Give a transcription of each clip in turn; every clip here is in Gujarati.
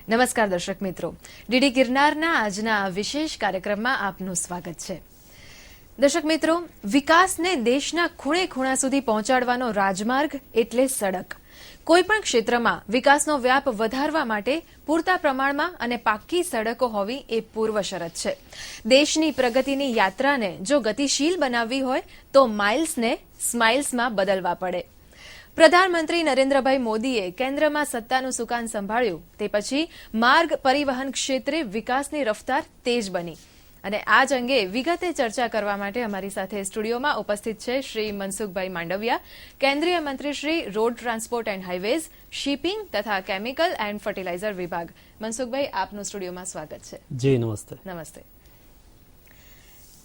નમસ્કાર દર્શક મિત્રો, ડીડી ગિરનારના આજના વિશેષ કાર્યક્રમમાં આપનું સ્વાગત છે. દર્શક મિત્રો, વિકાસને દેશના ખૂણે ખૂણા સુધી પહોંચાડવાનો રાજમાર્ગ એટલે સડક. કોઈપણ ક્ષેત્રમાં વિકાસનો વ્યાપ વધારવા માટે પૂરતા પ્રમાણમાં અને પાક્કી સડકો હોવી એ પૂર્વ શરત છે. દેશની પ્રગતિની યાત્રાને જો ગતિશીલ બનાવવી હોય તો માઇલ્સને સ્માઇલ્સમાં બદલવા પડે. પ્રધાનમંત્રી નરેન્દ્રભાઈ મોદીએ કેન્દ્રમાં સત્તાનું સુકાન સંભાળ્યું તે પછી માર્ગ પરિવહન ક્ષેત્રે વિકાસની રફતાર તેજ બની અને આ જ અંગે વિગતે ચર્ચા કરવા માટે અમારી સાથે સ્ટુડિયોમાં ઉપસ્થિત છે શ્રી મનસુખભાઈ માંડવિયા, કેન્દ્રીય મંત્રી Shri road transport and હાઇવેઝ, shipping તથા કેમિકલ એન્ડ ફર્ટિલાઇઝર વિભાગ. મનસુખભાઈ, આપનું સ્ટુડિયોમાં સ્વાગત છે. જી નમસ્તે. નમસ્તે.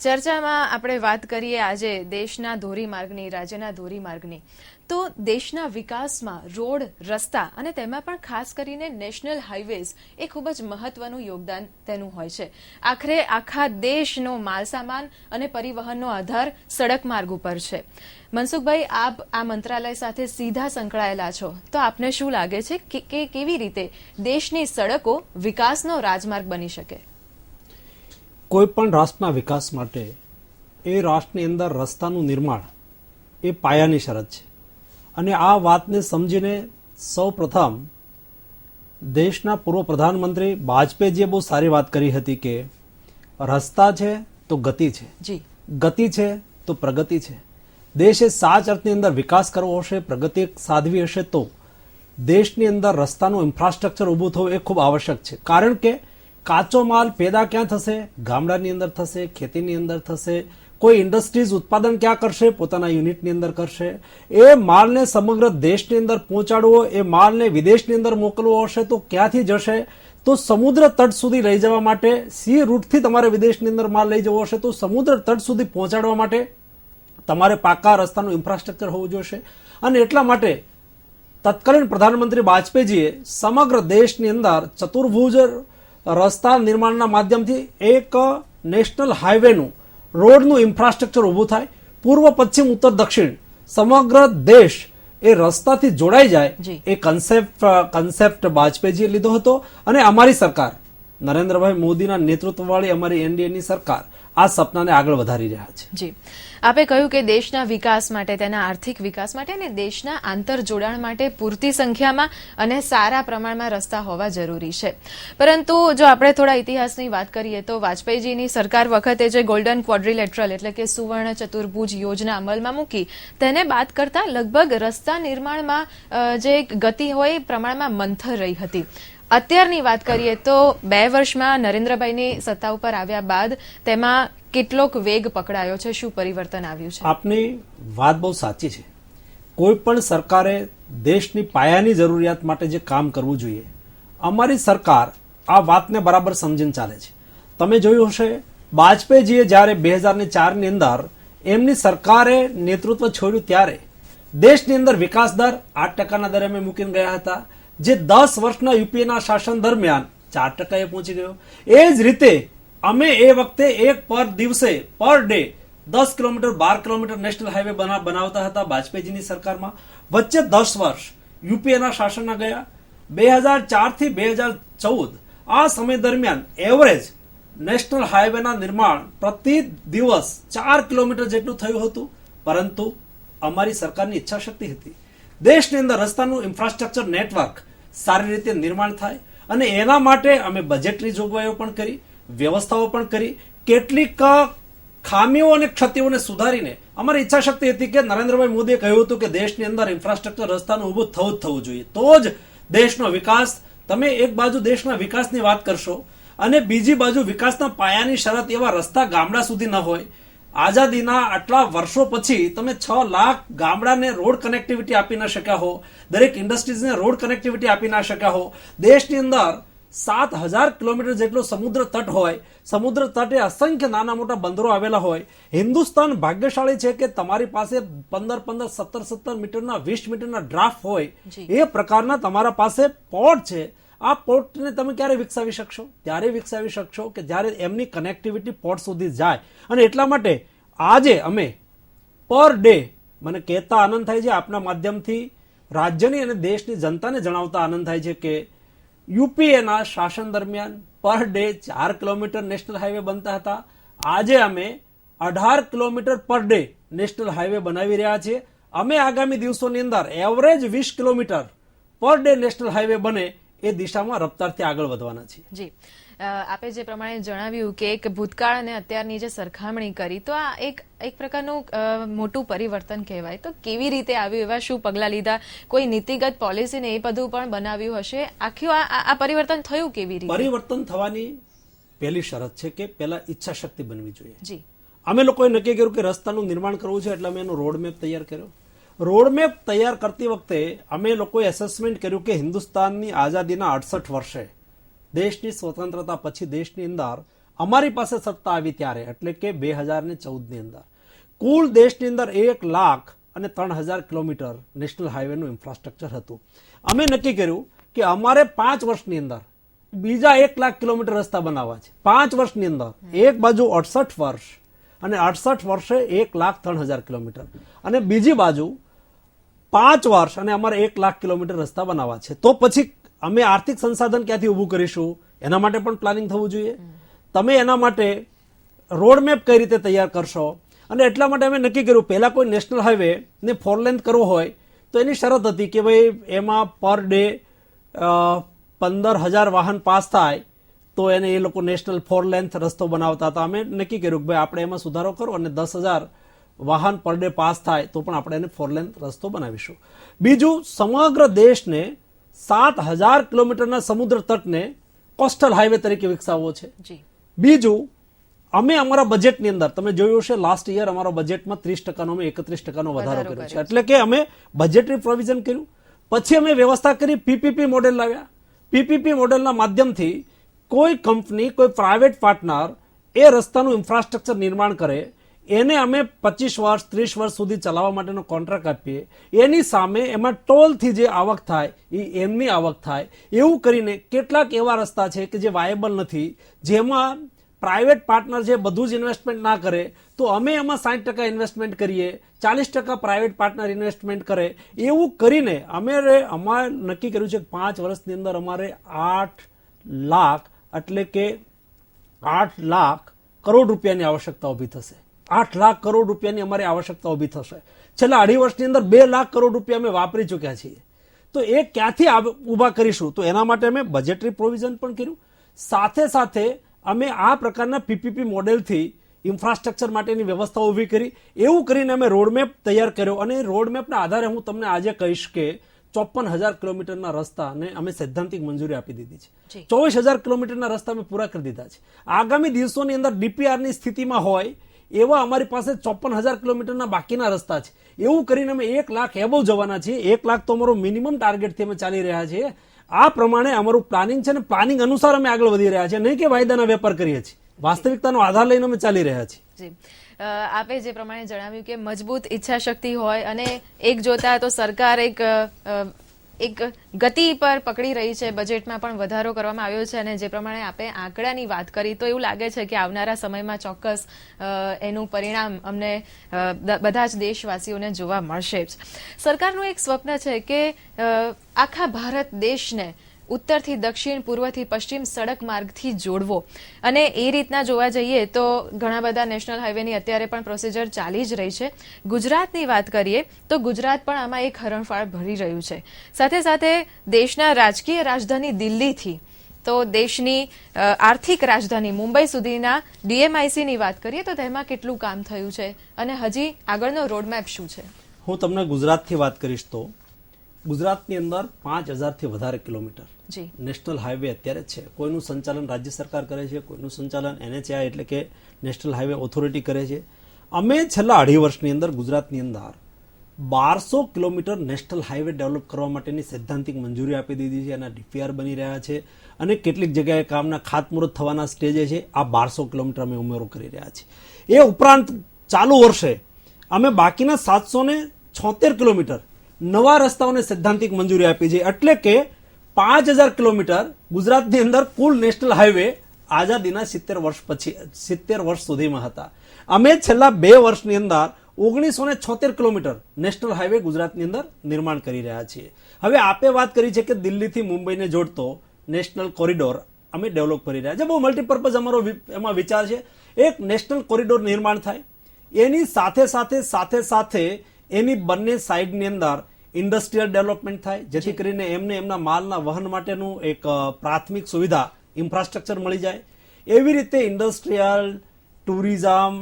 ચર્ચામાં આપણે વાત કરીએ આજે દેશના ધોરીમાર્ગની, રાજ્યના ધોરીમાર્ગની. તો દેશના વિકાસમાં રોડ, રસ્તા અને તેમાં પણ ખાસ કરીને નેશનલ હાઈવેઝ એ ખૂબ જ મહત્વનું યોગદાન તેનું હોય છે. આખરે આખા દેશનો માલસામાન અને પરિવહનનો આધાર સડક માર્ગ ઉપર છે. મનસુખભાઈ, આપ આ મંત્રાલય સાથે સીધા સંકળાયેલા છો, તો આપને શું લાગે છે કે કેવી રીતે દેશની સડકો વિકાસનો રાજમાર્ગ બની શકે? કોઈ પણ રાષ્ટ્રના વિકાસ માટે એ રાષ્ટ્રની અંદર રસ્તાનું નિર્માણ એ પાયાની શરત છે અને આ વાતને સમજીને સૌ પ્રથમ દેશના પૂર્વ પ્રધાનમંત્રી વાજપેયીજીએ બહુ સારી વાત કરી હતી કે રસ્તા છે તો ગતિ છે, ગતિ છે તો પ્રગતિ છે. દેશે સાચ અર્થની અંદર વિકાસ કરવો હશે, પ્રગતિ સાધવી હશે તો દેશની અંદર રસ્તાનું ઇન્ફ્રાસ્ટ્રક્ચર ઊભું થવું એ ખૂબ આવશ્યક છે. કારણ કે કાચો માલ પેદા ક્યાં થશે? ગામડાની અંદર થશે, ખેતીની અંદર થશે. કોઈ ઇન્ડસ્ટ્રીઝ ઉત્પાદન ક્યાં કરશે? પોતાના યુનિટની અંદર કરશે. એ માલને સમગ્ર દેશની અંદર પહોંચાડવો, એ માલને વિદેશની અંદર મોકલવો હશે તો ક્યાંથી જશે? તો સમુદ્ર તટ સુધી લઈ જવા માટે સી રૂટથી તમારે વિદેશની અંદર માલ લઈ જવો હશે તો સમુદ્ર તટ સુધી પહોંચાડવા માટે તમારે પાકા રસ્તાનું ઇન્ફ્રાસ્ટ્રક્ચર હોવું જોઈશે. અને એટલા માટે તત્કાલીન પ્રધાનમંત્રી વાજપેયીજીએ સમગ્ર દેશની અંદર ચતુર્ભુજ રસ્તા નિર્માણના માધ્યમથી એક નેશનલ હાઈવેનું, રોડનું ઇન્ફ્રાસ્ટ્રક્ચર ઊભું થાય, પૂર્વ, પશ્ચિમ, ઉત્તર, દક્ષિણ સમગ્ર દેશ એ રસ્તાથી જોડાઈ જાય, એ કન્સેપ્ટ વાજપેયીજીએ લીધો હતો અને અમારી સરકાર, નરેન્દ્રભાઈ મોદીના નેતૃત્વવાળી અમારી એનડીએની સરકાર આ સપનાને આગળ વધારી રહ્યા છે. જી, આપે કહ્યું કે દેશના વિકાસ માટે, તેના આર્થિક વિકાસ માટે અને દેશના આંતરજોડાણ માટે પૂરતી સંખ્યામાં અને સારા પ્રમાણમાં રસ્તા હોવા જરૂરી છે. પરંતુ જો આપણે થોડા ઇતિહાસની વાત કરીએ તો વાજપેયીજીની સરકાર વખતે જે ગોલ્ડન ક્વોડ્રિલેટરલ એટલે કે સુવર્ણ ચતુર્ભુજ યોજના અમલમાં મૂકી તેને બાદ કરતા લગભગ રસ્તા નિર્માણમાં જે ગતિ હોય એ પ્રમાણમાં મંથર રહી હતી. અત્યારની વાત કરીએ તો 2 વર્ષમાં નરેન્દ્રભાઈની સત્તા ઉપર આવ્યા બાદ તેમાં કેટલોક વેગ પકડાયો છે? શું પરિવર્તન આવ્યું છે? આપની વાત બહુ સાચી છે. કોઈ પણ સરકારે દેશની પાયાની જરૂરિયાત માટે જે કામ કરવું જોઈએ, અમારી સરકાર આ વાતને બરાબર સમજીને ચાલે છે. તમે જોયું હશે, વાજપેયીજીએ જ્યારે 2004ની અંદર એમની સરકારે નેતૃત્વ છોડ્યું ત્યારે દેશની અંદર વિકાસ દર 8% દરે અમે મૂકીને ગયા હતા, જે 10 વર્ષના યુપીએના શાસન દરમિયાન 4% પહોંચી ગયો. એ જ રીતે અમે એ વખતે એક પર દિવસે, per day 10 kilometre, 12 kilometre national highway બનાવતા હતા વાજપેયીજીની સરકારમાં. વચ્ચે 10 વર્ષ યુપીએના શાસનના ગયા. 2004 થી 2014 આ સમય દરમિયાન એવરેજ નેશનલ હાઈવેના નિર્માણ પ્રતિ દિવસ 4 કિલોમીટર જેટલું થયું હતું. પરંતુ અમારી સરકારની ઈચ્છા શક્તિ હતી દેશની અંદર રસ્તાનું ઇન્ફ્રાસ્ટ્રક્ચર નેટવર્ક સારી રીતે નિર્માણ થાય અને એના માટે અમે બજેટરી જોગવાઈઓ પણ કરી, વ્યવસ્થાઓ પણ કરી. કેટલીક ખામીઓ અને ક્ષતિઓને સુધારીને અમારી ઈચ્છા શક્તિ હતી કે નરેન્દ્રભાઈ મોદીએ કહ્યું હતું કે દેશની અંદર ઇન્ફ્રાસ્ટ્રક્ચર રસ્તાનું ઊભું થવું જોઈએ તો જ દેશનો વિકાસ. તમે એક બાજુ દેશના વિકાસની વાત કરશો અને બીજી બાજુ વિકાસના પાયાની શરત એવા રસ્તા ગામડા સુધી ન હોય. આઝાદીના આટલા વર્ષો પછી તમે 6 લાખ ગામડાને રોડ કનેક્ટિવિટી આપી ન શક્યા હો, દરેક ઇન્ડસ્ટ્રીઝને રોડ કનેક્ટિવિટી આપી ન શક્યા હો. દેશની અંદર 7,000 કિલોમીટર જેટલો સમુદ્ર તટ હોય, સમુદ્ર તટે અસંખ્ય નાના મોટા બંદરો આવેલા હોય. હિન્દુસ્તાન ભાગ્યશાળી છે કે તમારી પાસે 15, 17 મીટરના, 20 મીટરના ડ્રાફ્ટ હોય. એ પ્રકારના તમારા પાસે પોર્ટ છે. આ પોર્ટને તમે ક્યારે વિકસાવી શકશો? ત્યારે વિકસાવી શકશો કે જ્યારે એમની કનેક્ટિવિટી પોર્ટ સુધી જાય. અને એટલા માટે આજે અમે પર ડે, મને કહેતા આનંદ થાય છે, આપના માધ્યમથી રાજ્યની અને દેશની જનતાને જણાવતા આનંદ થાય છે કે યુપીએના શાસન દરમિયાન per day 4 kilometre national highway બનતા હતા. આજે અમે 18 kilometre per day national highway બનાવી રહ્યા છીએ. અમે આગામી દિવસોની અંદર average 20 kilometre per day national highway બને એ દિશામાં રફતારથી આગળ વધવાના છીએ. જી, આપે જે પ્રમાણે જણાવ્યું કે એક ભૂતકાળ અને અત્યારની જે સરખામણી કરી, તો આ એક પ્રકારનું મોટું પરિવર્તન કહેવાય. તો કેવી રીતે આવ્યું, એવા શું પગલાં લીધા, કોઈ નીતિગત પોલિસી ને એ બધું પણ બનાવ્યું હશે? આખું આ પરિવર્તન થયું કેવી રીતે? પરિવર્તન થવાની પહેલી શરત છે કે પહેલા ઈચ્છા શક્તિ બનવી જોઈએ. જી, અમે લોકોએ નક્કી કર્યું કે રસ્તાનું નિર્માણ કરવું છે, એટલે અમે એનો રોડમેપ તૈયાર કર્યો. રોડમેપ તૈયાર કરતી વખતે અમે લોકોએ એસેસમેન્ટ કર્યું કે હિન્દુસ્તાનની આઝાદીના 68 વર્ષે, દેશની સ્વતંત્રતા પછી દેશની અંદર અમારી પાસે સત્તા આવી ત્યારે, એટલે કે 2014ની અંદર કુલ દેશની અંદર 1,03,000 કિલોમીટર નેશનલ હાઈવેનું ઇન્ફ્રાસ્ટ્રક્ચર હતું. અમે નક્કી કર્યું કે અમારે 5 વર્ષની અંદર બીજા 1 લાખ કિલોમીટર રસ્તા બનાવવા છે. 5 વર્ષની અંદર એક બાજુ 68 વર્ષ અને 68 વર્ષે 1,03,000 કિલોમીટર, અને બીજી બાજુ 5 વર્ષ અને અમારે 1 લાખ કિલોમીટર રસ્તા બનાવવા છે. તો પછી અમે આર્થિક સંસાધન ક્યાંથી ઊભું કરીશું? એના માટે પણ પ્લાનિંગ થવું જોઈએ. તમે એના માટે રોડમેપ કઈ રીતે તૈયાર કરશો? અને એટલા માટે અમે નક્કી કર્યું, પહેલા કોઈ નેશનલ હાઈવે ને 4 લેન્થ કરવો હોય તો એની શરત હતી કે ભાઈ એમાં પર ડે 15,000 વાહન પાસ થાય તો એને એ લોકો નેશનલ 4 લેન્થ રસ્તો બનાવતા હતા. અમે નક્કી કર્યું કે ભાઈ આપણે એમાં સુધારો કરો અને 10,000 વાહન પર ડે પાસ થાય તો પણ આપણે એને 4 લેન્થ રસ્તો બનાવીશું. બીજું, સમગ્ર દેશને 7,000 કિલોમીટરના સમુદ્ર તટને કોસ્ટલ હાઈવે તરીકે વિકસાવવો છે. બીજું, અમે અમારા બજેટની અંદર તમે જોયું હશે, લાસ્ટ યર અમારા બજેટમાં 30%નો અમે 31% વધારો કર્યો છે. એટલે કે અમે બજેટરી પ્રોવિઝન કર્યું. પછી અમે વ્યવસ્થા કરી, પીપીપી મોડેલ લાવ્યા. પીપીપી મોડેલના માધ્યમથી કોઈ કંપની, કોઈ પ્રાઇવેટ પાર્ટનર એ રસ્તાનું ઇન્ફ્રાસ્ટ્રક્ચર નિર્માણ કરે, એને અમે 25 વર્ષ 30 વર્ષ સુધી ચલાવવા માટેનો કોન્ટ્રાક્ટ આપીએ. એની સામે એમાં ટોલથી જે આવક થાય એ એમની આવક થાય. એવું કરીને કેટલાક એવા રસ્તા છે કે જે વાયેબલ નથી, જેમાં પ્રાઇવેટ પાર્ટનર જે બધું જ ઇન્વેસ્ટમેન્ટ ના કરે, તો અમે એમાં 60% ઇન્વેસ્ટમેન્ટ કરીએ, 40% પ્રાઇવેટ પાર્ટનર ઇન્વેસ્ટમેન્ટ કરે. એવું કરીને અમારે નક્કી કર્યું છે કે 5 વર્ષની અંદર અમારે 8 લાખ એટલે કે 8 લાખ કરોડ રૂપિયાની આવશ્યકતા ઊભી થશે. 8 લાખ કરોડ રૂપિયાની અમારી આવશ્યકતા ઊભી થશે. છેલ્લા 2.5 વર્ષની અંદર 2 લાખ કરોડ રૂપિયા અમે વાપરી ચૂક્યા છીએ. તો એ ક્યાંથી ઊભા કરીશું? તો એના માટે અમે બજેટરી પ્રોવિઝન પણ કર્યું. સાથે સાથે અમે આ પ્રકારના પીપીપી મોડેલથી ઇન્ફ્રાસ્ટ્રક્ચર માટેની વ્યવસ્થા ઊભી કરી. એવું કરીને અમે રોડમેપ તૈયાર કર્યો, અને રોડમેપના આધારે હું તમને આજે કહીશ કે 54,000 કિલોમીટરના રસ્તાને અમે સૈદ્ધાંતિક મંજૂરી આપી દીધી છે. 24,000 કિલોમીટરના રસ્તા અમે પૂરા કરી દીધા છે. આગામી દિવસોની અંદર ડીપીઆરની સ્થિતિમાં હોય એવા અમારી પાસે 54,000 કિલોમીટરના બાકીના રસ્તા છે. એવું કરીને અમે 1 લાખ એબવ જવાના છીએ. 1 લાખ તો અમારો મિનિમમ ટાર્ગેટથી અમે ચાલી રહ્યા છીએ. આ પ્રમાણે અમારું પ્લાનિંગ છે, અને પ્લાનિંગ અનુસાર અમે આગળ વધી રહ્યા છીએ. નહીં કે વાયદાના વેપાર કરીએ છીએ, વાસ્તવિકતાનો આધાર લઈને અમે ચાલી રહ્યા છીએ. આપે જે પ્રમાણે જણાવ્યું કે મજબૂત ઈચ્છા શક્તિ હોય, અને એક જોતા તો સરકાર એક ગતિ પર પકડી રહી છે. બજેટમાં પણ વધારો કરવામાં આવ્યો છે, અને જે પ્રમાણે આપણે આંકડાની વાત કરી તો એવું લાગે છે કે આવનારા સમયમાં ચોક્કસ એનું પરિણામ અમને બધા જ દેશવાસીઓને જોવા મળશે જ. સરકારનું એક સ્વપ્ન છે કે આખા ભારત દેશને ઉત્તરથી દક્ષિણ, પૂર્વથી પશ્ચિમ સડક માર્ગથી જોડવો, અને એ રીતના જોવા જઈએ તો ઘણા બધા નેશનલ હાઈવેની અત્યારે પણ પ્રોસિજર ચાલી જ રહી છે. ગુજરાતની વાત કરીએ તો ગુજરાત પણ આમાં એક હરણફાળ ભરી રહ્યું છે. સાથે સાથે દેશના રાજકીય રાજધાની દિલ્હીથી તો દેશની આર્થિક રાજધાની મુંબઈ સુધીના ડીએમઆઈસીની વાત કરીએ તો તેમાં કેટલું કામ થયું છે, અને હજી આગળનો રોડમેપ શું છે? હું તમને ગુજરાતથી વાત કરીશ તો ગુજરાતની અંદર 5,000થી વધારે કિલોમીટર નેશનલ હાઈવે અત્યારે છે. કોઈનું સંચાલન રાજ્ય સરકાર કરે છે, કોઈનું સંચાલન NHAI એટલે કે નેશનલ હાઈવે ઓથોરિટી કરે છે. અમે છેલ્લા 2.5 વર્ષની અંદર ગુજરાતની અંદર 1200 કિલોમીટર નેશનલ હાઈવે ડેવલપ કરવા માટેની સૈદ્ધાંતિક મંજૂરી આપી દીધી છે. એના DPR બની રહ્યા છે, અને કેટલીક જગ્યાએ કામના ખાતમુહૂર્ત થવાના સ્ટેજે છે. આ 1200 કિલોમીટર અમે ઉમેરો કરી રહ્યા છીએ. એ ઉપરાંત ચાલુ વર્ષે અમે બાકીના 776 કિલોમીટર નવા રસ્તાઓને સૈદ્ધાંતિક મંજૂરી આપી છે. એટલે કે 5,000 કિલોમીટર ગુજરાતની અંદર કુલ નેશનલ હાઈવે આઝાદીના 70 વર્ષ સુધીમાં હતા. અમે છેલ્લા 2 વર્ષની અંદર 1976 કિલોમીટર નેશનલ હાઈવે ગુજરાતની અંદર નિર્માણ કરી રહ્યા છીએ. હવે આપે વાત કરી છે કે દિલ્હીથી મુંબઈને જોડતો નેશનલ કોરિડોર અમે ડેવલપ કરી રહ્યા છે. બહુ મલ્ટીપર્પઝ અમારો એમાં વિચાર છે. એક નેશનલ કોરિડોર નિર્માણ થાય, એની સાથે એની બંને સાઈડની અંદર ઇન્ડસ્ટ્રીયલ ડેવલપમેન્ટ થાય, જેથી કરીને એમને એમના માલના વહન માટેનું એક પ્રાથમિક સુવિધા ઇન્ફ્રાસ્ટ્રક્ચર મળી જાય. એવી રીતે ઇન્ડસ્ટ્રીયલ, ટુરિઝમ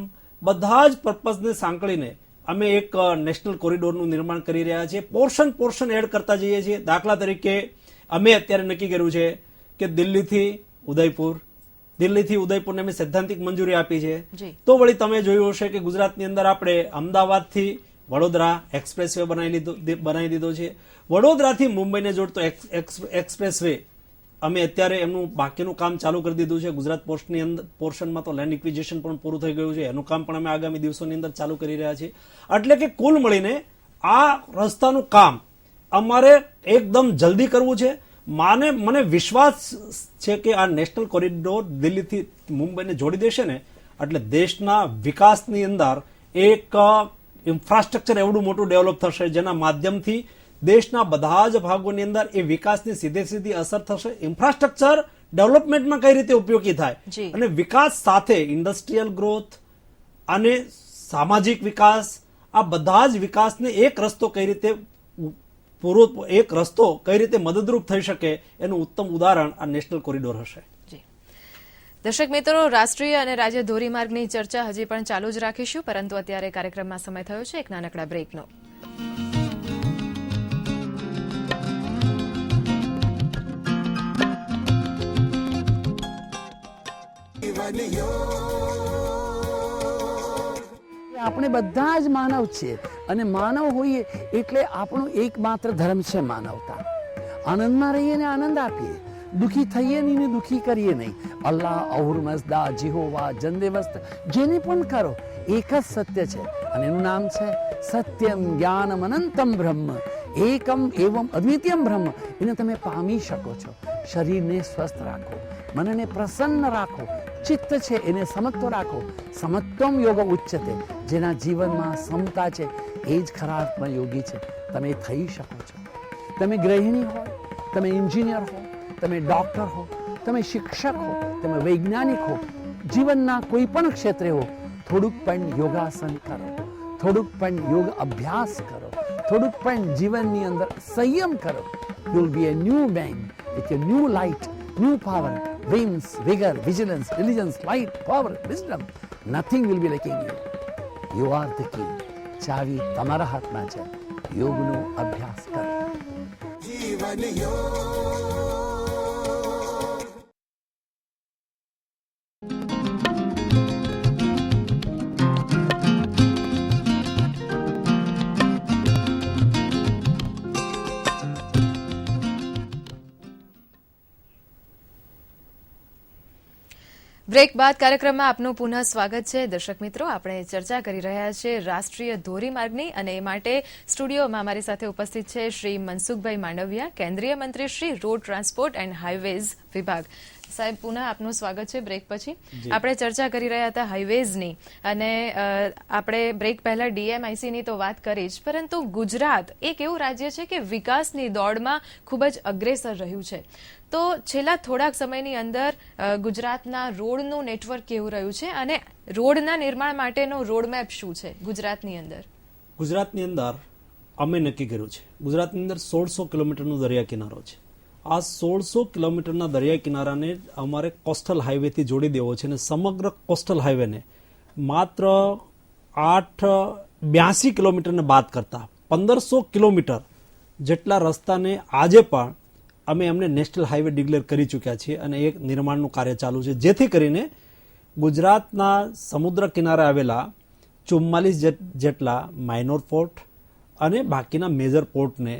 બધા જ પર્પઝને સાંકળીને અમે એક નેશનલ કોરિડોરનું નિર્માણ કરી રહ્યા છીએ. પોર્શન એડ કરતા જઈએ છીએ. દાખલા તરીકે અમે અત્યારે નક્કી કર્યું છે કે દિલ્હીથી ઉદયપુરને અમે સૈદ્ધાંતિક મંજૂરી આપી છે. તો વળી તમે જોયું હશે કે ગુજરાતની અંદર આપણે અમદાવાદથી વડોદરા એક્સપ્રેસ વે બનાવી દીધો છે. વડોદરાથી મુંબઈને જોડતો એક્સપ્રેસ વે અમે અત્યારે એમનું બાકીનું કામ ચાલુ કરી દીધું છે. ગુજરાત પોર્શનમાં તો લેન્ડ ઇક્વિઝિશન પણ પૂરું થઈ ગયું છે. એનું કામ પણ અમે આગામી દિવસોની અંદર ચાલુ કરી રહ્યા છીએ. એટલે કે કુલ મળીને આ રસ્તાનું કામ અમારે એકદમ જલ્દી કરવું છે. મને વિશ્વાસ છે કે આ નેશનલ કોરિડોર દિલ્હીથી મુંબઈને જોડી દેશે ને, એટલે દેશના વિકાસની અંદર એક ઇન્ફ્રાસ્ટ્રક્ચર એવડું મોટું ડેવલપ થશે, જેના માધ્યમથી દેશના બધા જ ભાગોની અંદર એ વિકાસની સીધી અસર થશે. ઇન્ફ્રાસ્ટ્રક્ચર ડેવલપમેન્ટમાં કઈ રીતે ઉપયોગી થાય અને વિકાસ સાથે ઇન્ડસ્ટ્રીયલ ગ્રોથ અને સામાજિક વિકાસ, આ બધા જ વિકાસને એક રસ્તો કઈ રીતે મદદરૂપ થઈ શકે એનું ઉત્તમ ઉદાહરણ આ નેશનલ કોરિડોર હશે. દર્શક મિત્રો, રાષ્ટ્રીય અને રાજ્ય ધોરીમાર્ગની ચર્ચા હજી પણ ચાલુ જ રાખીશું, પરંતુ અત્યારે કાર્યક્રમમાં સમય થયો છે એક નાનકડા બ્રેકનો. આપણે બધા જ માનવ છીએ અને માનવ હોઈએ એટલે આપણો એકમાત્ર ધર્મ છે માનવતા. આનંદમાં રહીએ ને આનંદ આપીએ, દુઃખી થઈએ નહીં ને દુઃખી કરીએ નહીં. અલ્લાહ, અહુરમઝદા, જેહોવા, જંદેવસ્ત, જેને પણ કરો એક જ સત્ય છે અને એનું નામ છે સત્યમ જ્ઞાનમ અનંતમ બ્રહ્મ એકમ એવમ અદ્વિતીયમ બ્રહ્મ. એને તમે પામી શકો છો. શરીરને સ્વસ્થ રાખો, મનને પ્રસન્ન રાખો, ચિત્ત છે એને સમત્વ રાખો. સમત્વમ યોગ ઉચ્ચતે. જેના જીવનમાં સમતા છે એ જ ખરા અર્થમાં યોગી છે. તમે થઈ શકો છો. તમે ગૃહિણી હો, તમે એન્જિનિયર હો, તમે ડોક્ટર હો, તમે શિક્ષક હો, તમે વૈજ્ઞાનિક હો, જીવનના કોઈ પણ ક્ષેત્રે હો, થોડુંક પણ યોગાસન કરો, થોડુંક પણ યોગ અભ્યાસ કરો, થોડુંક પણ જીવનની અંદર સંયમ કરો. You will be a new main with a new light, new power, wings, vigor, vigilance, diligence, light, power, wisdom. Nothing will be lacking you. You are the key. ચાવી તમારા હાથમાં છે. યોગનો અભ્યાસ કરો. જીવન યોગ. બ્રેક બાદ કાર્યક્રમમાં આપનું પુનઃ સ્વાગત છે. દર્શક મિત્રો, આપણે ચર્ચા કરી રહ્યા છીએ રાષ્ટ્રીય ધોરીમાર્ગની, અને એ માટે સ્ટુડિયોમાં અમારી સાથે ઉપસ્થિત છે શ્રી મનસુખભાઈ માંડવિયા, કેન્દ્રીય મંત્રી Shri road transport and highways વિભાગ. સાહેબ, પુનઃ આપનું સ્વાગત છે. બ્રેક પછી આપણે ચર્ચા કરી રહ્યા હતા હાઈવેઝની, અને આપણે બ્રેક પહેલા ડીએમઆઈસીની તો વાત કરી જ, પરંતુ ગુજરાત એક એવું રાજ્ય છે કે વિકાસની દોડમાં ખૂબ જ અગ્રેસર રહ્યું છે. તો છેલ્લા થોડાક સમયની અંદર ગુજરાતના રોડનું નેટવર્ક કેવું રહ્યું છે, અને રોડના નિર્માણ માટેનો રોડમેપ શું છે ગુજરાતની અંદર? ગુજરાતની અંદર અમે નક્કી કર્યું છે, ગુજરાતની અંદર 1600 કિલોમીટરનો દરિયા કિનારો છે. આ 1600 કિલોમીટરના દરિયા કિનારાને અમારે કોસ્ટલ હાઈવેથી જોડી દેવો છે, અને સમગ્ર કોસ્ટલ હાઈવેને માત્ર 82 કિલોમીટરને બાદ કરતા 1500 કિલોમીટર જેટલા રસ્તાને આજે પણ અમે એમને નેશનલ હાઈવે ડિક્લેર કરી ચૂક્યા છીએ, અને એક નિર્માણનું કાર્ય ચાલુ છે, જેથી કરીને ગુજરાતના સમુદ્ર કિનારે આવેલા 44 જેટલા માઇનોર પોર્ટ અને બાકીના મેજર પોર્ટને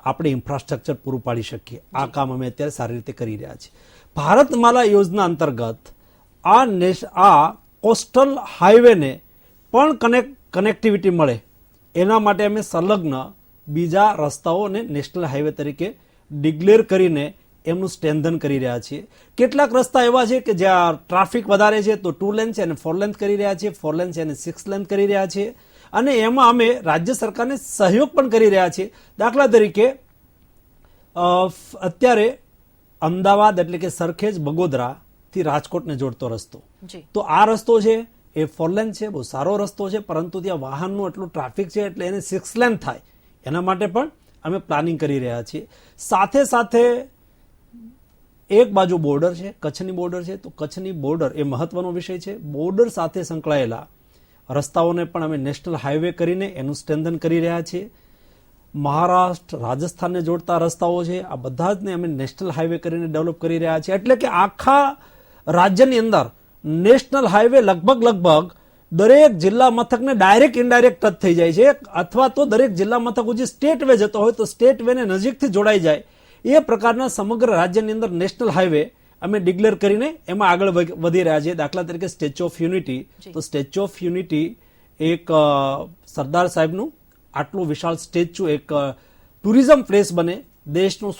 આપણે ઇન્ફ્રાસ્ટ્રક્ચર પૂરું પાડી શકીએ. આ કામ અમે અત્યારે સારી રીતે કરી રહ્યા છીએ. ભારતમાલા યોજના અંતર્ગત આ કોસ્ટલ હાઈવેને પણ કનેક્ટિવિટી મળે એના માટે અમે સંલગ્ન બીજા રસ્તાઓને નેશનલ હાઈવે તરીકે ડિક્લેર કરીને એમનું સ્ટ્રેન્થન કરી રહ્યા છીએ. કેટલાક રસ્તા એવા છે કે જ્યાં ટ્રાફિક વધારે છે તો 2 લેન છે અને 4 લેન કરી રહ્યા છીએ, 4 લેન છે અને 6 લેન કરી રહ્યા છીએ, અને એમાં અમે રાજ્ય સરકારને સહયોગ પણ કરી રહ્યા છીએ. દાખલા તરીકે અત્યારે અમદાવાદ એટલે કે સરખેજ બગોદરા થી રાજકોટને જોડતો રસ્તો. જી તો આ રસ્તો છે એ 4 લેન છે, બહુ સારો રસ્તો છે, પરંતુ ત્યાં વાહનનું એટલું ટ્રાફિક છે એટલે એને 6 લેન થાય એના માટે પણ અમે પ્લાનિંગ કરી રહ્યા છીએ. સાથે સાથે એક બાજુ બોર્ડર છે, કચ્છની બોર્ડર છે, તો કચ્છની બોર્ડર એ મહત્વનો વિષય છે. બોર્ડર સાથે સંકળાયેલા રસ્તાઓને પણ અમે નેશનલ હાઈવે કરીને એનું સ્ટ્રેન્થન કરી રહ્યા છીએ. મહારાષ્ટ્ર રાજસ્થાનને જોડતા રસ્તાઓ છે, આ બધા જ ને અમે નેશનલ હાઈવે કરીને ડેવલપ કરી રહ્યા છીએ. એટલે કે આખા રાજ્યની અંદર નેશનલ હાઈવે લગભગ દરેક જિલ્લા મથકને ડાયરેક્ટ ઇનડાયરેક્ટ ટચ થઈ જાય છે, અથવા તો દરેક જિલ્લા મથક જે સ્ટેટ વે જતો હોય તો સ્ટેટ વે ને નજીકથી જોડાઈ જાય એ પ્રકારના સમગ્ર રાજ્યની અંદર નેશનલ હાઈવે અમે ડિક્લેર કરીને એમાં આગળ વધી રહ્યા છીએ. દાખલા તરીકે સ્ટેચ્યુ ઓફ યુનિટી, તો સ્ટેચ્યુ ઓફ યુનિટી એક સરદાર સાહેબનું આટલું વિશાળ સ્ટેચ્યુ એક ટુરિઝમ પ્લેસ બને, દેશનું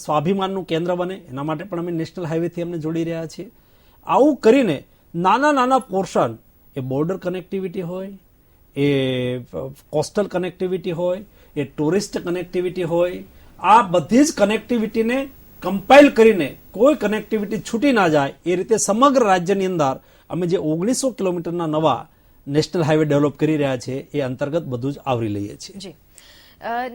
સ્વાભિમાનનું કેન્દ્ર બને, એના માટે પણ અમે નેશનલ હાઈવેથી અમને જોડી રહ્યા છીએ. આવું કરીને નાના પોર્શન, એ બોર્ડર કનેક્ટિવિટી હોય, એ કોસ્ટલ કનેક્ટિવિટી હોય, એ ટુરિસ્ટ કનેક્ટિવિટી હોય, આ બધી જ કનેક્ટિવિટીને કમ્પાઇલ કરીને કોઈ કનેક્ટિવિટી છૂટી ના જાય એ રીતે સમગ્ર રાજ્યની અંદર અમે જે 1900 કિલોમીટરના નવા નેશનલ હાઈવે ડેવલપ કરી રહ્યા છે એ અંતર્ગત બધું જ આવરી લઈએ છીએ. જી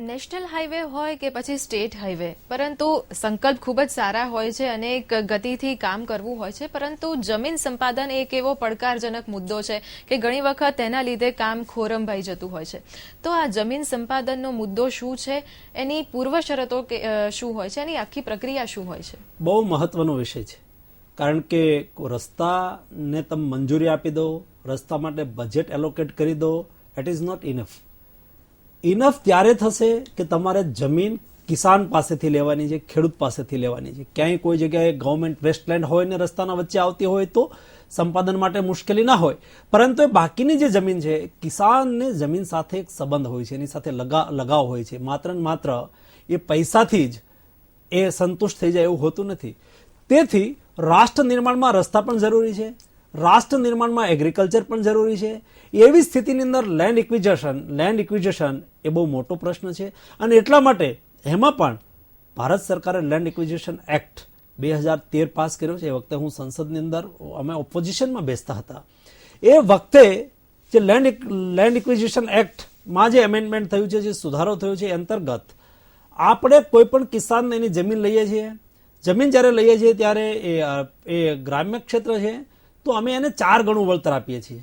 નેશનલ હાઈવે હોય કે પછી સ્ટેટ હાઈવે, પરંતુ સંકલ્પ ખૂબ જ સારા હોય છે અને એક ગતિથી કામ કરવું હોય છે, પરંતુ જમીન સંપાદન એક એવો પડકારજનક મુદ્દો છે કે ઘણી વખત તેના લીધે કામ ખોરંભાઈ જતું હોય છે. તો આ જમીન સંપાદનનો મુદ્દો શું છે, એની પૂર્વ શરતો શું હોય છે, એની આખી પ્રક્રિયા શું હોય છે? બહુ મહત્વનો વિષય છે, કારણ કે રસ્તાને તમે મંજૂરી આપી દો, રસ્તા માટે બજેટ એલોકેટ કરી દો, it is not enough. Enough ત્યારે થશે કે તમારે જમીન કિસાન પાસેથી લેવાની છે, ખેડૂત પાસેથી લેવાની છે. ક્યાંય કોઈ જગ્યાએ ગવર્મેન્ટ વેસ્ટલેન્ડ હોય ને રસ્તાના વચ્ચે આવતી હોય તો સંપાદન માટે મુશ્કેલી ના હોય, પરંતુ એ બાકીની જે જમીન છે, કિસાનને જમીન સાથે એક સંબંધ હોય છે, એની સાથે લગાવ હોય છે. માત્ર ને માત્ર એ પૈસાથી જ એ સંતુષ્ટ થઈ જાય એવું હોતું નથી. તેથી રાષ્ટ્ર નિર્માણમાં રસ્તા પણ જરૂરી છે, રાષ્ટ્ર નિર્માણમાં એગ્રીકલ્ચર પણ જરૂરી છે. એવી સ્થિતિની અંદર લેન્ડ ઇક્વિઝિશન એ બહુ મોટો પ્રશ્ન છે, અને એટલા માટે એમાં પણ ભારત સરકારે લેન્ડ ઇક્વિઝિશન એક્ટ 2013 પાસ કર્યો છે. એ વખતે હું સંસદની અંદર અમે ઓપોઝિશનમાં બેસતા હતા. એ વખતે જે લેન્ડ ઇક્વિઝિશન એક્ટમાં જે એમેન્ડમેન્ટ થયું છે, જે સુધારો થયો છે, એ અંતર્ગત આપણે કોઈ પણ કિસાનને એની જમીન લઈએ છીએ, જમીન જ્યારે લઈએ છીએ ત્યારે એ ગ્રામ્ય ક્ષેત્ર છે તો અમે એને 4 ગણું વળતર આપીએ છીએ.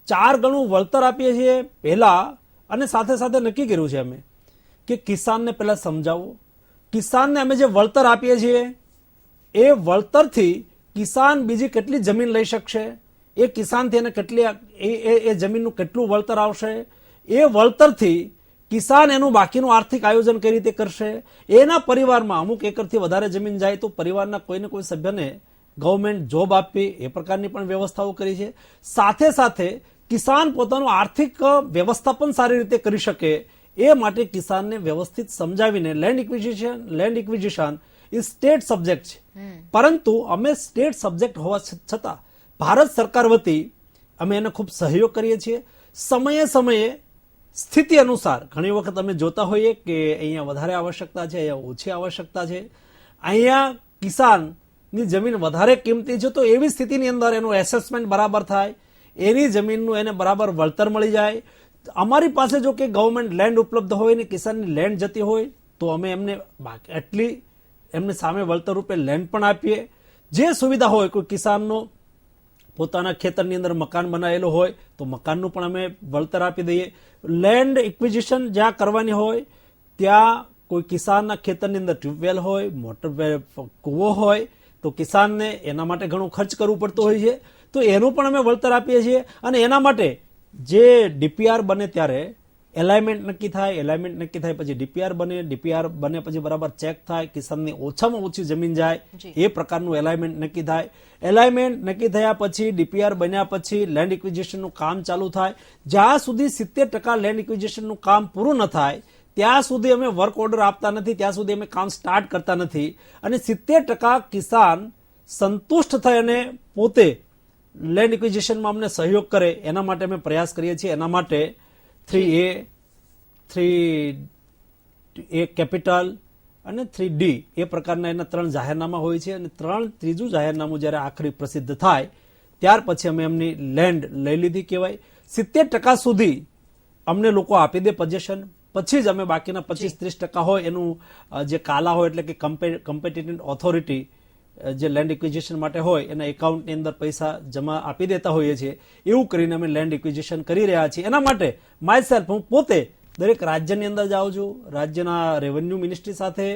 4 ગણું વળતર આપીએ છીએ પહેલા, અને સાથે સાથે નક્કી કર્યું છે અમે કે કિસાનને પહેલા સમજાવવો. કિસાનને અમે જે વળતર આપીએ છીએ એ વળતરથી કિસાન બીજી કેટલી જમીન લઈ શકશે, એ કિસાનથી એને કેટલી એ જમીનનું કેટલું વળતર આવશે, એ વળતરથી કિસાન એનું બાકીનું આર્થિક આયોજન કઈ રીતે કરશે, એના પરિવારમાં અમુક એકરથી વધારે જમીન જાય તો પરિવારના કોઈને કોઈ સભ્યને ગવર્મેન્ટ જોબ આપવી, એ પ્રકારની પણ વ્યવસ્થાઓ કરી છે. સાથે સાથે કિસાન પોતાનું આર્થિક વ્યવસ્થાપન સારી રીતે કરી શકે એ માટે કિસાનને વ્યવસ્થિત સમજાવીને લેન્ડ ઇક્વિઝિશન એ સ્ટેટ સબ્જેક્ટ છે, પરંતુ અમે સ્ટેટ સબ્જેક્ટ હોવા છતાં ભારત સરકાર વતી અમે એને ખૂબ સહયોગ કરીએ છીએ. સમયે સ્થિતિ અનુસાર ઘણી વખત અમે જોતા હોઈએ કે અહીંયા વધારે આવશ્યકતા છે, અહીંયા ઓછી આવશ્યકતા છે, અહીંયા કિસાનની જમીન વધારે કિંમતી છે, તો એવી સ્થિતિની અંદર એનું એસેસમેન્ટ બરાબર થાય, એની જમીનનું એને બરાબર વળતર મળી જાય. અમારી પાસે જો કે ગવર્મેન્ટ લેન્ડ ઉપલબ્ધ હોય ને કિસાનની લેન્ડ જતી હોય તો અમે એમને સામે વળતર રૂપે લેન્ડ પણ આપીએ. જે સુવિધા હોય, કોઈ કિસાનનો પોતાના ખેતરની અંદર મકાન બનાવેલું હોય તો મકાનનું પણ અમે વળતર આપી દઈએ. લેન્ડ ઇક્વિઝિશન જ્યાં કરવાની હોય ત્યાં કોઈ કિસાનના ખેતરની અંદર ટ્યુબવેલ હોય, મોટર કૂવો હોય તો કિસાનને એના માટે ઘણું ખર્ચ કરવું પડતું હોય છે, તો એનું પણ અમે વળતર આપીએ છીએ. અને એના માટે જે ડીપીઆર બને ત્યારે એલાઇનમેન્ટ નક્કી થાય, પછી ડીપીઆર બને પછી બરાબર ચેક થાય, કિસાનની ઓછામાં ઓછી જમીન જાય એ પ્રકારનું એલાઇનમેન્ટ નક્કી થાય. એલાઇનમેન્ટ નક્કી થયા પછી ડીપીઆર બન્યા પછી લેન્ડ ઇક્વિઝિશનનું કામ ચાલુ થાય. જ્યાં સુધી 70% લેન્ડ ઇક્વિઝિશનનું કામ પૂરું ન થાય ત્યાં સુધી અમે વર્ક ઓર્ડર આપતા નથી, ત્યાં સુધી અમે કામ સ્ટાર્ટ કરતા નથી. અને 70% કિસાન સંતુષ્ટ થાય અને પોતે લેન્ડ ઇક્વિઝિશનમાં અમને સહયોગ કરે એના માટે અમે પ્રયાસ કરીએ છીએ. એના માટે 3A કેપિટલ, અને 3D એ પ્રકારના એના 3 જાહેરનામા હોય છે. અને ત્રીજું જાહેરનામું જ્યારે આખરી પ્રસિદ્ધ થાય ત્યાર પછી અમે એમની લેન્ડ લઈ લીધી કહેવાય. 70% સુધી અમને લોકો આપી દે પોઝેશન, પછી જ અમે બાકીના 25-30% હોય એનું જે કાલા હોય એટલે કે કમ્પિટિટન્ટ ઓથોરિટી જે લેન્ડ એક્વિઝિશન માટે હોય એના એકાઉન્ટની અંદર પૈસા જમા આપી દેતા હોઈએ છીએ. એવું કરીને અમે લેન્ડ એક્વિઝિશન કરી રહ્યા છીએ. એના માટે માયસેલ્ફ હું પોતે દરેક રાજ્યની અંદર જાઉં છું, રાજ્યના રેવન્યુ મિનિસ્ટ્રી સાથે,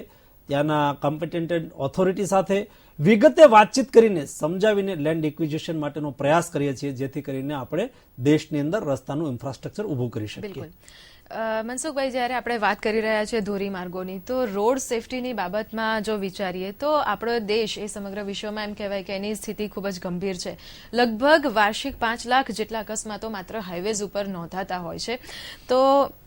ત્યાંના કોમ્પિટન્ટ ઓથોરિટી સાથે વિગતે વાતચીત કરીને સમજાવીને લેન્ડ એક્વિઝિશન માટેનો પ્રયાસ કરીએ છીએ, જેથી કરીને આપણે દેશની અંદર રસ્તાનું ઇન્ફ્રાસ્ટ્રક્ચર ઊભું કરી શકીએ. બિલકુલ. મનસુખભાઈ, જ્યારે આપણે વાત કરી રહ્યા છીએ ધોરીમાર્ગોની, તો રોડ સેફટીની બાબતમાં જો વિચારીએ તો આપણો દેશ એ સમગ્ર વિશ્વમાં એમ કહેવાય કે એની સ્થિતિ ખૂબ જ ગંભીર છે. લગભગ વાર્ષિક 5 લાખ જેટલા અકસ્માતો માત્ર હાઈવેઝ ઉપર નોંધાતા હોય છે. તો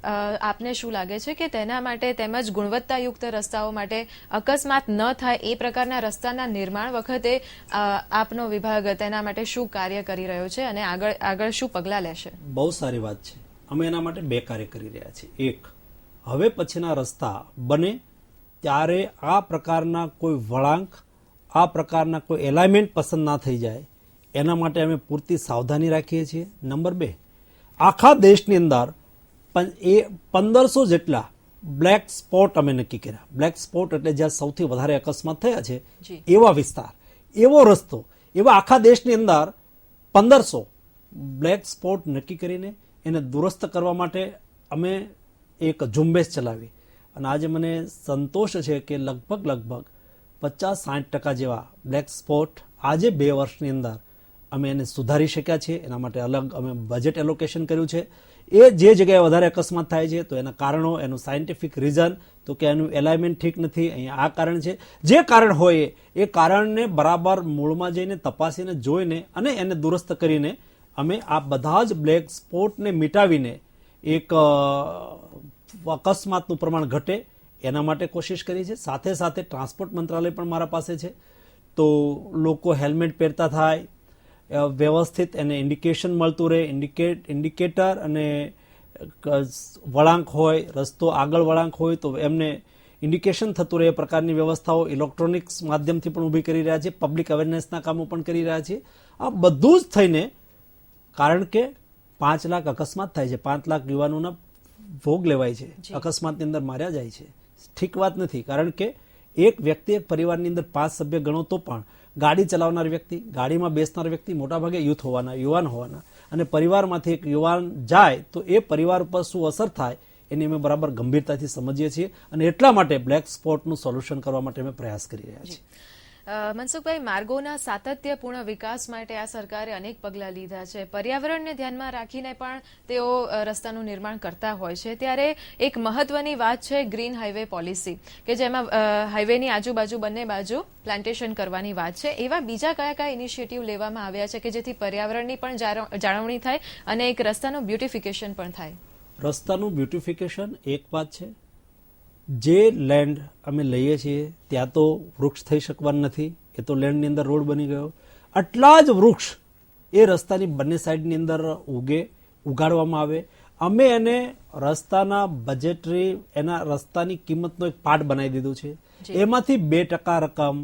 આપને શું લાગે છે કે તેના માટે તેમજ ગુણવત્તાયુક્ત રસ્તાઓ માટે અકસ્માત ન થાય એ પ્રકારના રસ્તાના નિર્માણ વખતે આપનો વિભાગ તેના માટે શું કાર્ય કરી રહ્યો છે અને આગળ શું પગલાં લેશે? બહુ સારી વાત છે. અમે એના માટે 2 કાર્ય કરી રહ્યા છીએ. એક, હવે પછીના રસ્તા બને ત્યારે આ પ્રકારના કોઈ વળાંક, આ પ્રકારના કોઈ એલાઇનમેન્ટ પસંદ ના થઈ જાય એના માટે અમે પૂરતી સાવધાની રાખીએ છીએ. નંબર 2, આખા દેશની અંદર 1500 જેટલા બ્લેક સ્પોટ અમે નક્કી કર્યા. બ્લેક સ્પોટ એટલે જ્યાં સૌથી વધારે અકસ્માત થયા છે એવા વિસ્તાર, એવો રસ્તો, એવા આખા દેશની અંદર 1500 બ્લેક સ્પોટ નક્કી કરીને એને દુરસ્ત કરવા માટે અમે એક ઝુંબેશ ચલાવી. અને આજે મને સંતોષ છે કે લગભગ 50-60% જેવા બ્લેક સ્પોટ આજે 2 વર્ષની અંદર અમે એને સુધારી શક્યા છીએ. એના માટે અલગ અમે બજેટ એલોકેશન કર્યું છે. એ જે જગ્યાએ વધારે અકસ્માત થાય છે તો એના કારણો, એનું સાયન્ટિફિક રીઝન, તો કે એનું એલાઇનમેન્ટ ઠીક નથી, અહીંયા આ કારણ છે, જે કારણ હોય એ કારણને બરાબર મૂળમાં જઈને તપાસીને જોઈને અને એને દુરસ્ત કરીને અમે આ બધા જ બ્લેક સ્પોટને મિટાવીને એક અકસ્માતનું પ્રમાણ ઘટે એના માટે કોશિશ કરી છે. સાથે સાથે ટ્રાન્સપોર્ટ મંત્રાલય પણ મારા પાસે છે, તો લોકો હેલ્મેટ પહેરતા થાય, વ્યવસ્થિત એને ઇન્ડિકેશન મળતું રહે, ઇન્ડિકેટર અને વળાંક હોય, રસ્તો આગળ વળાંક હોય તો એમને ઇન્ડિકેશન થતું રહે એ પ્રકારની વ્યવસ્થાઓ ઇલેક્ટ્રોનિક્સ માધ્યમથી પણ ઊભી કરી રહ્યા છે. પબ્લિક અવેરનેસના કામો પણ કરી રહ્યા છે. આ બધું જ થઈને, કારણ કે 5 લાખ અકસ્માત થાય છે, 5 લાખ યુવાનોના ભોગ લેવાય છે, અકસ્માતની અંદર માર્યા જાય છે, ઠીક વાત નથી. કારણ કે એક વ્યક્તિ, એક પરિવારની અંદર 5 સભ્ય ગણો તો પણ ગાડી ચલાવનાર વ્યક્તિ, ગાડીમાં બેસનાર વ્યક્તિ મોટાભાગે યુથ હોવાના, યુવાન હોવાના, અને પરિવારમાંથી એક યુવાન જાય તો એ પરિવાર ઉપર શું અસર થાય એની અમે બરાબર ગંભીરતાથી સમજીએ છીએ. અને એટલા માટે બ્લેક સ્પોટનું સોલ્યુશન કરવા માટે અમે પ્રયાસ કરી રહ્યા છીએ. મનસુખભાઈ, માર્ગોના સાતત્યપૂર્ણ વિકાસ માટે આ સરકારે અનેક પગલાં લીધા છે. પર્યાવરણને ધ્યાનમાં રાખીને પણ તેઓ રસ્તાનું નિર્માણ કરતા હોય છે. ત્યારે એક મહત્વની વાત છે ગ્રીન હાઈવે પોલિસી, કે જેમાં હાઈવેની આજુબાજુ બંને બાજુ પ્લાન્ટેશન કરવાની વાત છે. એવા બીજા કયા ઇનિશિયેટિવ લેવામાં આવ્યા છે કે જેથી પર્યાવરણની પણ જાળવણી થાય અને એક રસ્તાનું બ્યુટિફિકેશન પણ થાય? રસ્તાનું બ્યુટિફિકેશન એક વાત છે. જે લેન્ડ અમે લઈએ છીએ ત્યાં તો વૃક્ષ થઈ શકવાનું નથી, એ તો લેન્ડની અંદર રોડ બની ગયો. આટલા જ વૃક્ષ એ રસ્તાની બંને સાઈડની અંદર ઉગાડવામાં આવે. અમે એને રસ્તાના બજેટરી, એના રસ્તાની કિંમતનો એક પાર્ટ બનાવી દીધું છે. એમાંથી 2% રકમ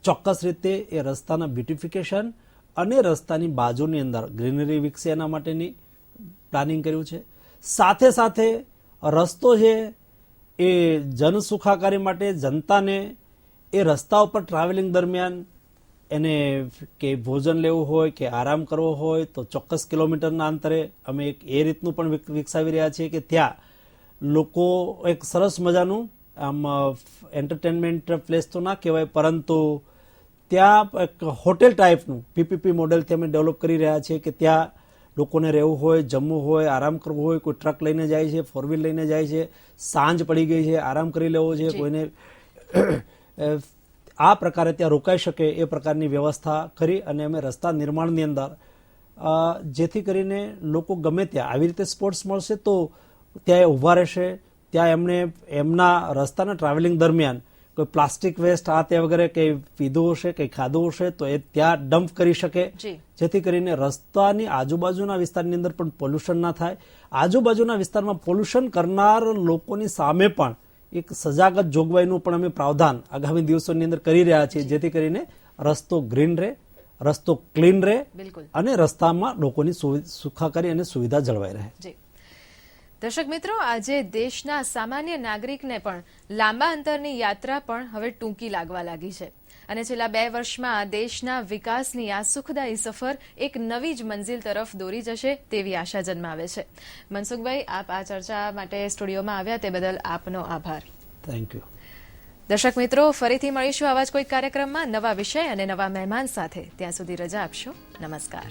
ચોક્કસ રીતે એ રસ્તાના બ્યુટિફિકેશન અને રસ્તાની બાજુની અંદર ગ્રીનરી વિકસે એના માટેની પ્લાનિંગ કર્યું છે. સાથે સાથે રસ્તો છે એ જન સુખાકારી માટે, જનતાને એ રસ્તા ઉપર ટ્રાવેલિંગ દરમિયાન એને કે ભોજન લેવું હોય કે આરામ કરવો હોય તો ચોક્કસ કિલોમીટરના અંતરે અમે એક એ રીતનું પણ વિકસાવી રહ્યા છીએ કે ત્યાં લોકો એક સરસ મજાનું આમ એન્ટરટેનમેન્ટ પ્લેસ તો ના કહેવાય, પરંતુ ત્યાં એક હોટેલ ટાઈપનું પીપીપી મોડેલથી અમે ડેવલપ કરી રહ્યા છીએ કે ત્યાં લોકોને રહેવું હોય, જમવું હોય, આરામ કરવો હોય, કોઈ ટ્રક લઈને જાય છે, 4 વ્હીલ લઈને જાય છે, સાંજ પડી ગઈ છે, આરામ કરી લેવો છે, કોઈને આ પ્રકારે ત્યાં રોકાઈ શકે એ પ્રકારની વ્યવસ્થા કરી અને અમે રસ્તા નિર્માણની અંદર જેથી કરીને લોકો ગમે ત્યાં આવી રીતે સ્પોટ્સ મળશે તો ત્યાં ઊભા રહેશે, ત્યાં એમને એમના રસ્તાના ટ્રાવેલિંગ દરમિયાન કોઈ પ્લાસ્ટિક વેસ્ટ આ તે વગેરે કંઈ પીધું હશે, કંઈ ખાધું હશે તો એ ત્યાં ડમ્પ કરી શકે, જેથી કરીને રસ્તાની આજુબાજુના વિસ્તારની અંદર પણ પોલ્યુશન ના થાય. આજુબાજુના વિસ્તારમાં પોલ્યુશન કરનાર લોકોની સામે પણ એક સજાગત જોગવાઈનું પણ અમે પ્રાવધાન આગામી દિવસોની અંદર કરી રહ્યા છીએ, જેથી કરીને રસ્તો ગ્રીન રહે, રસ્તો ક્લીન રહે બિલકુલ. અને રસ્તામાં લોકોની સુખાકારી અને સુવિધા જળવાઈ રહે. જી દર્શક મિત્રો, આજે દેશના સામાન્ય નાગરિકને પણ લાંબા અંતરની યાત્રા પણ હવે ટૂંકી લાગવા લાગી છે અને છેલ્લા 2 વર્ષમાં દેશના વિકાસની આ સુખદાયી સફર એક નવી જ મંજિલ તરફ દોરી જશે તેવી આશા જન્માવે છે. મનસુખભાઈ, આપ આ ચર્ચા માટે સ્ટુડિયોમાં આવ્યા તે બદલ આપનો આભાર. Thank you. દર્શક મિત્રો, ફરીથી મળીશું આવા જ કોઈ કાર્યક્રમમાં નવા વિષય અને નવા મહેમાન સાથે. ત્યાં સુધી રજા આપશો. નમસ્કાર.